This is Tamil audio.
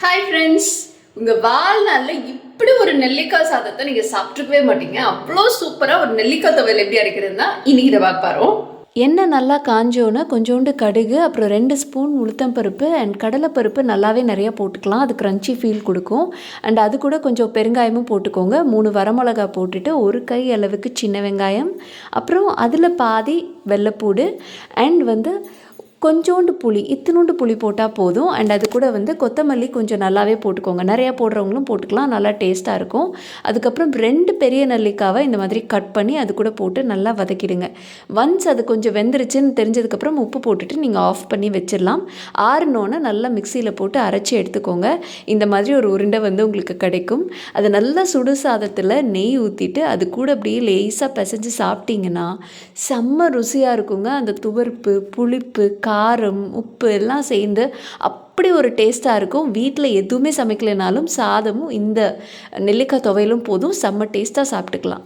ஹாய் ஃப்ரெண்ட்ஸ், உங்கள் வாழ்நாளில் இப்படி ஒரு நெல்லிக்காய் சாதத்தை நீங்கள் சாப்பிட்ருக்கவே மாட்டீங்க. அவ்வளோ சூப்பராக ஒரு நெல்லிக்காய் துவையல் எப்படி அரைக்கிறதுனா இன்னைக்கு இதை பார்ப்பாரோம். எண்ணெய் நல்லா காஞ்சோன்னு கொஞ்சோண்டு கடுகு, அப்புறம் 2 ஸ்பூன் உளுத்தம்பருப்பு அண்ட் கடலைப்பருப்பு நல்லாவே நிறையா போட்டுக்கலாம். அது க்ரன்ச்சி ஃபீல் கொடுக்கும். அண்ட் அது கூட கொஞ்சம் பெருங்காயமும் போட்டுக்கோங்க. 3 வரமிளகா போட்டுட்டு 1 கை அளவுக்கு சின்ன வெங்காயம், அப்புறம் அதில் பாதி வெள்ளைப்பூடு அண்ட் கொஞ்சோண்டு புளி, இத்தினோண்டு புளி போட்டால் போதும். அண்ட் அது கூட கொத்தமல்லி கொஞ்சம் நல்லாவே போட்டுக்கோங்க. நிறையா போடுறவங்களும் போட்டுக்கலாம், நல்லா டேஸ்ட்டாக இருக்கும். அதுக்கப்புறம் 2 பெரிய நெல்லிக்காவை இந்த மாதிரி கட் பண்ணி அது கூட போட்டு நல்லா வதக்கிடுங்க. ஒன்ஸ் அது கொஞ்சம் வெந்துருச்சுன்னு தெரிஞ்சதுக்கப்புறம் உப்பு போட்டுட்டு நீங்கள் ஆஃப் பண்ணி வச்சிடலாம். ஆறுனோன்னு நல்லா மிக்சியில் போட்டு அரைச்சி எடுத்துக்கோங்க. இந்த மாதிரி ஒரு உருண்டை உங்களுக்கு கிடைக்கும். அது நல்லா சுடு சாதத்தில் நெய் ஊற்றிட்டு அது கூட அப்படியே லேசாக பிசைஞ்சு சாப்பிட்டிங்கன்னா செம்ம ருசியாக இருக்குங்க. அந்த துவர்ப்பு, புளிப்பு, காரம், உப்பு எல்லாம் சேர்ந்து அப்படி ஒரு டேஸ்ட்டாக இருக்கும். வீட்டில் எதுவுமே சமைக்கலைனாலும் சாதமும் இந்த நெல்லிக்காய் துவையலும் போதும், செம்ம டேஸ்ட்டாக சாப்பிட்டுக்கலாம்.